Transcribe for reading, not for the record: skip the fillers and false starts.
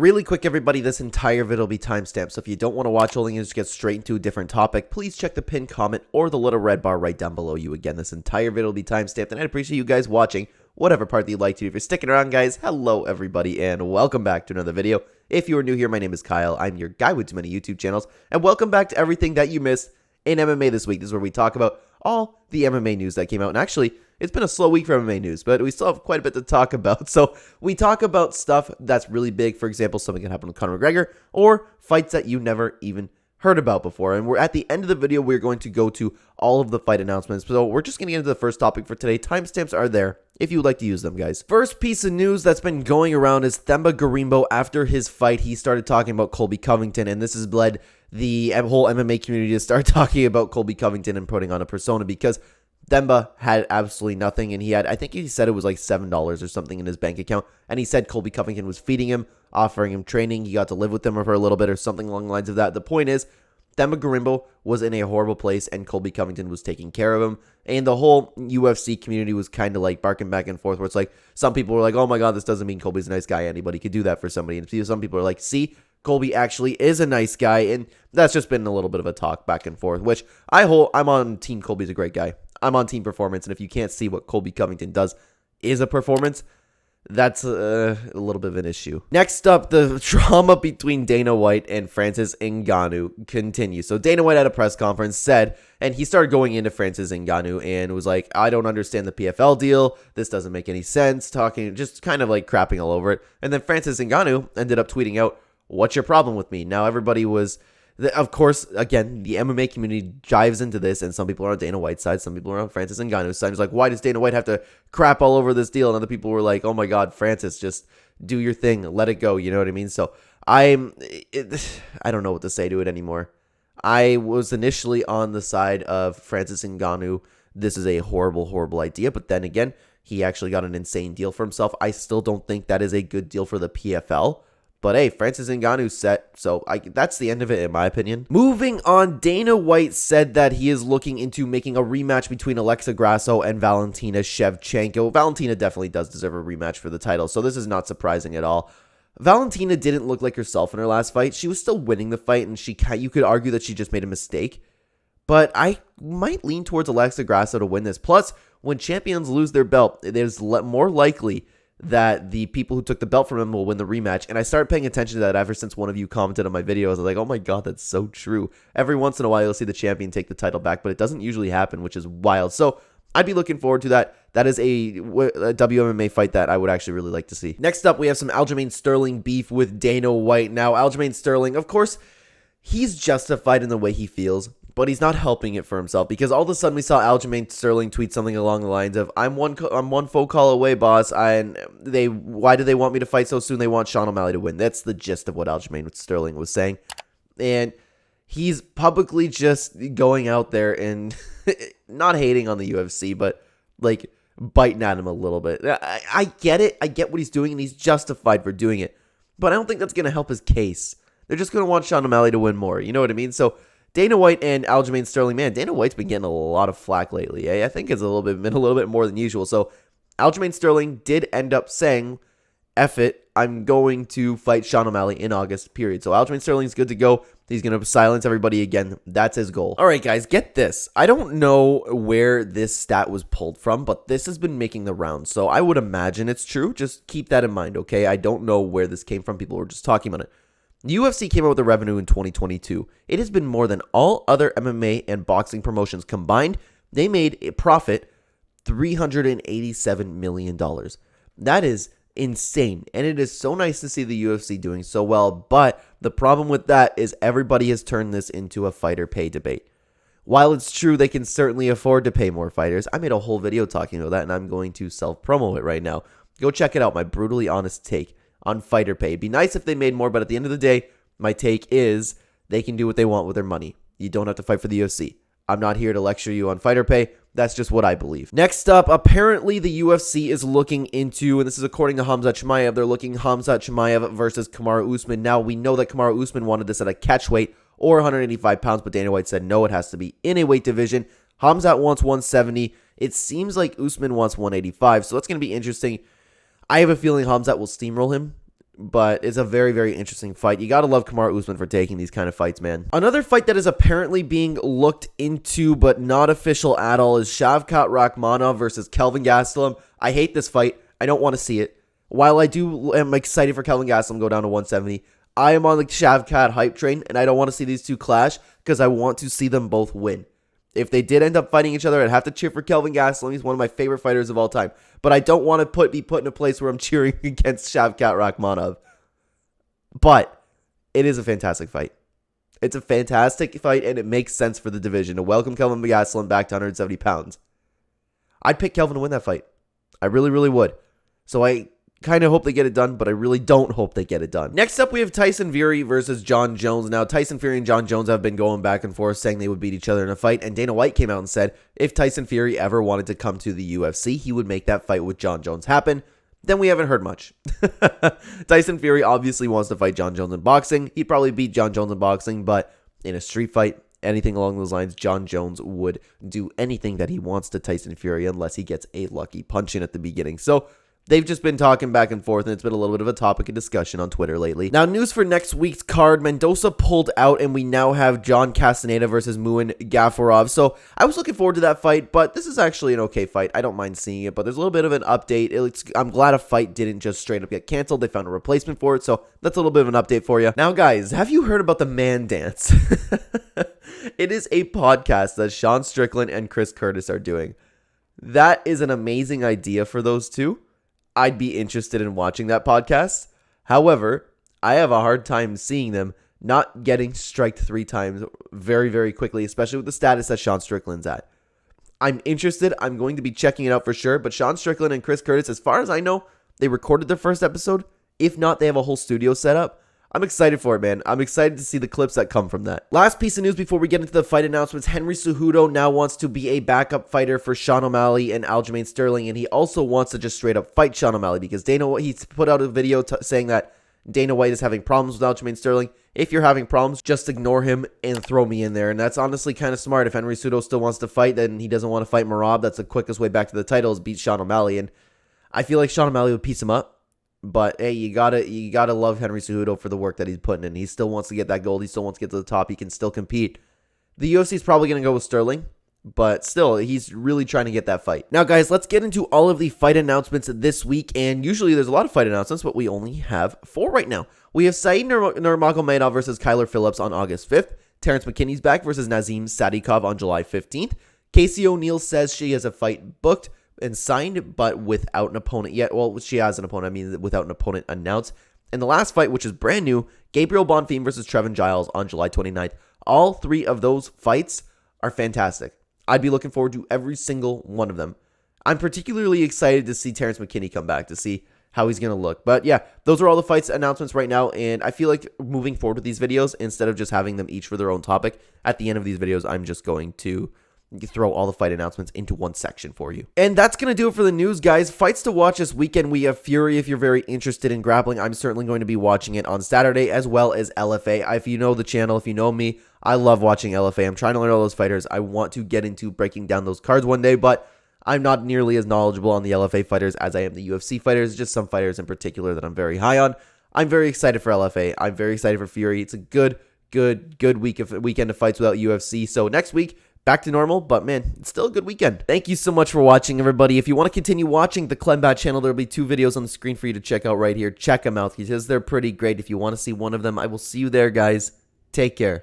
Really quick, everybody, this entire video will be timestamped, so if you don't want to watch all and just get straight into a different topic, please check the pinned comment or the little red bar right down below you. Again, this entire video will be timestamped, and I'd appreciate you guys watching whatever part that you'd like to. If you're sticking around, guys, hello, everybody, and welcome back to another video. If you are new here, my name is Kyle. I'm your guy with too many YouTube channels, and welcome back to everything that you missed in MMA this week. This is where we talk about all the MMA news that came out, and actually, it's been a slow week for MMA news, but we still have quite a bit to talk about. So we talk about stuff that's really big. For example, something can happen with Conor McGregor or fights that you never even heard about before. And we're at the end of the video, we're going to go to all of the fight announcements. So we're just going to get into the first topic for today. Timestamps are there if you would like to use them, guys. First piece of news that's been going around is Themba Gorimbo. After his fight, he started talking about Colby Covington, and this has led the whole MMA community to start talking about Colby Covington and putting on a persona because Themba had absolutely nothing, and he had, I think he said it was like $7 or something in his bank account, and he said Colby Covington was feeding him, offering him training, he got to live with him for a little bit or something along the lines of that. The point is, Themba Gorimbo was in a horrible place, and Colby Covington was taking care of him, and the whole UFC community was kind of like barking back and forth, where it's like, some people were like, oh my god, this doesn't mean Colby's a nice guy, anybody could do that for somebody, and some people are like, see, Colby actually is a nice guy, and that's just been a little bit of a talk back and forth, which I'm on team Colby's a great guy. I'm on team performance, and if you can't see what Colby Covington does is a performance, that's a little bit of an issue. Next up, the drama between Dana White and Francis Ngannou continues. So Dana White at a press conference said, and he started going into Francis Ngannou and was like, I don't understand the PFL deal. This doesn't make any sense. Talking, just kind of like crapping all over it. And then Francis Ngannou ended up tweeting out, what's your problem with me? Now everybody was... Of course, again, the MMA community dives into this, and some people are on Dana White's side, some people are on Francis Ngannou's side. It's like, why does Dana White have to crap all over this deal? And other people were like, oh my god, Francis, just do your thing, let it go, you know what I mean? So, I don't know what to say to it anymore. I was initially on the side of Francis Ngannou. This is a horrible, horrible idea, but then again, he actually got an insane deal for himself. I still don't think that is a good deal for the PFL. But hey, Francis Ngannou's set, so that's the end of it in my opinion. Moving on, Dana White said that he is looking into making a rematch between Alexa Grasso and Valentina Shevchenko. Valentina definitely does deserve a rematch for the title, so this is not surprising at all. Valentina didn't look like herself in her last fight. She was still winning the fight, and you could argue that she just made a mistake. But I might lean towards Alexa Grasso to win this. Plus, when champions lose their belt, it is more likely that the people who took the belt from him will win the rematch. And I started paying attention to that ever since one of you commented on my videos. I was like, oh my god, that's so true. Every once in a while, you'll see the champion take the title back, but it doesn't usually happen, which is wild. So I'd be looking forward to that. That is a WMMA fight that I would actually really like to see. Next up, we have some Aljamain Sterling beef with Dana White. Now, Aljamain Sterling, of course, he's justified in the way he feels, but he's not helping it for himself, because all of a sudden we saw Aljamain Sterling tweet something along the lines of, I'm one phone call away, boss, and why do they want me to fight so soon? They want Sean O'Malley to win. That's the gist of what Aljamain Sterling was saying. And he's publicly just going out there and not hating on the UFC, but like biting at him a little bit. I get it. I get what he's doing, and he's justified for doing it. But I don't think that's going to help his case. They're just going to want Sean O'Malley to win more. You know what I mean? So Dana White and Aljamain Sterling, man, Dana White's been getting a lot of flack lately. I think it's been a little bit more than usual. So Aljamain Sterling did end up saying, F it, I'm going to fight Sean O'Malley in August, period. So Aljamain Sterling's good to go. He's going to silence everybody again. That's his goal. All right, guys, get this. I don't know where this stat was pulled from, but this has been making the rounds. So I would imagine it's true. Just keep that in mind, okay? I don't know where this came from. People were just talking about it. The UFC came out with a revenue in 2022. It has been more than all other MMA and boxing promotions combined. They made a profit $387 million. That is insane. And it is so nice to see the UFC doing so well. But the problem with that is everybody has turned this into a fighter pay debate. While it's true they can certainly afford to pay more fighters, I made a whole video talking about that, and I'm going to self-promo it right now. Go check it out, my brutally honest take on fighter pay. It'd be nice if they made more, but at the end of the day, my take is they can do what they want with their money. You don't have to fight for the UFC. I'm not here to lecture you on fighter pay. That's just what I believe. Next up, apparently the UFC is looking into, and this is according to Khamzat Chimaev, they're looking Khamzat Chimaev versus Kamrau Usman. Now, we know that Kamrau Usman wanted this at a catch weight or 185 pounds, but Dana White said no, it has to be in a weight division. Khamzat wants 170. It seems like Usman wants 185, so that's going to be interesting. I have a feeling Khamzat will steamroll him. but it's a very, very interesting fight. You gotta love Kamrau Usman for taking these kind of fights, man. Another fight that is apparently being looked into, but not official at all, is Shavkat Rakhmonov versus Kelvin Gastelum. I hate this fight. I don't want to see it. While I am excited for Kelvin Gastelum to go down to 170, I am on the Shavkat hype train, and I don't want to see these two clash because I want to see them both win. If they did end up fighting each other, I'd have to cheer for Kelvin Gastelum. He's one of my favorite fighters of all time. But I don't want to be put in a place where I'm cheering against Shavkat Rakhmonov. But it is a fantastic fight. It's a fantastic fight, and it makes sense for the division to welcome Kelvin Gastelum back to 170 pounds. I'd pick Kelvin to win that fight. I really, really would. So I kind of hope they get it done, but I really don't hope they get it done. Next up, we have Tyson Fury versus Jon Jones. Now, Tyson Fury and Jon Jones have been going back and forth saying they would beat each other in a fight, and Dana White came out and said if Tyson Fury ever wanted to come to the UFC, he would make that fight with Jon Jones happen. Then we haven't heard much. Tyson Fury obviously wants to fight Jon Jones in boxing. He'd probably beat Jon Jones in boxing, but in a street fight, anything along those lines, Jon Jones would do anything that he wants to Tyson Fury unless he gets a lucky punch in at the beginning. So they've just been talking back and forth, and it's been a little bit of a topic of discussion on Twitter lately. Now, news for next week's card. Mendoza pulled out, and we now have John Castaneda versus Muin Gafurov. So I was looking forward to that fight, but this is actually an okay fight. I don't mind seeing it, but there's a little bit of an update. I'm glad a fight didn't just straight up get canceled. They found a replacement for it, so that's a little bit of an update for you. Now, guys, have you heard about the Man Dance? It is a podcast that Sean Strickland and Chris Curtis are doing. That is an amazing idea for those two. I'd be interested in watching that podcast. However, I have a hard time seeing them not getting striked 3 times very, very quickly, especially with the status that Sean Strickland's at. I'm interested. I'm going to be checking it out for sure. But Sean Strickland and Chris Curtis, as far as I know, they recorded their first episode. If not, they have a whole studio set up. I'm excited for it, man. I'm excited to see the clips that come from that. Last piece of news before we get into the fight announcements. Henry Cejudo now wants to be a backup fighter for Sean O'Malley and Aljamain Sterling, and he also wants to just straight up fight Sean O'Malley because he's put out a video saying that Dana White is having problems with Aljamain Sterling. If you're having problems, just ignore him and throw me in there. And that's honestly kind of smart. If Henry Cejudo still wants to fight, then he doesn't want to fight Merab. That's the quickest way back to the title is beat Sean O'Malley. And I feel like Sean O'Malley would piece him up. But hey, you gotta love Henry Cejudo for the work that he's putting in. He still wants to get that gold. He still wants to get to the top. He can still compete. The UFC is probably going to go with Sterling, but still, he's really trying to get that fight. Now, guys, let's get into all of the fight announcements this week. And usually there's a lot of fight announcements, but we only have 4 right now. We have Said Nurmagomedov versus Kyler Phillips on August 5th. Terrence McKinney's back versus Nazim Sadikov on July 15th. Casey O'Neill says she has a fight booked and signed, but without an opponent yet. Well, she has an opponent. I mean, without an opponent announced. And the last fight, which is brand new, Gabriel Bonfim versus Trevin Giles on July 29th. All 3 of those fights are fantastic. I'd be looking forward to every single one of them. I'm particularly excited to see Terrence McKinney come back to see how he's going to look. But yeah, those are all the fights announcements right now. And I feel like moving forward with these videos, instead of just having them each for their own topic, at the end of these videos, I'm just going to throw all the fight announcements into one section for you. And that's going to do it for the news, guys. Fights to watch this weekend. We have Fury. If you're very interested in grappling, I'm certainly going to be watching it on Saturday, as well as LFA. If you know the channel, if you know me, I love watching LFA. I'm trying to learn all those fighters. I want to get into breaking down those cards one day, but I'm not nearly as knowledgeable on the LFA fighters as I am the UFC fighters, just some fighters in particular that I'm very high on. I'm very excited for LFA. I'm very excited for Fury. It's a good weekend of fights without UFC. So next week, back to normal, but man, it's still a good weekend. Thank you so much for watching, everybody. If you want to continue watching the Clenbat channel, there'll be 2 videos on the screen for you to check out right here. Check them out because they're pretty great. If you want to see one of them, I will see you there, guys. Take care.